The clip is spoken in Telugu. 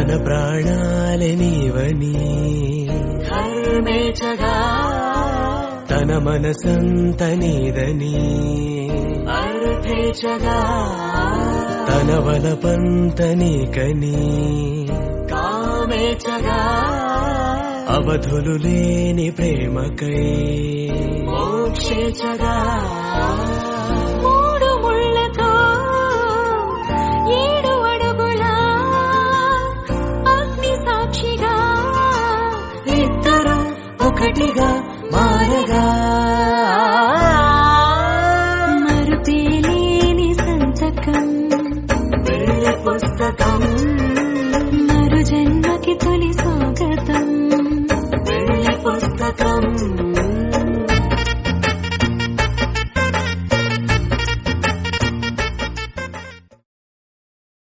తన ప్రాణాలే నీవని ధర్మేచగా తన మనసంత నీదని అర్థేచగా తన వలపంత నీకని కామేచగా అవధులు లేని ప్రేమకై మోక్షేచగా మూడు ముళ్ళతో 7 అడుగుల అగ్ని సాక్షిగా ఇద్దరు ఒకటిగా మారగా మరుపేలేని సంతకం పెళ్లి పుస్తకం మరు జన్మకి తొలి స్వాగతం పెళ్లి పుస్తకం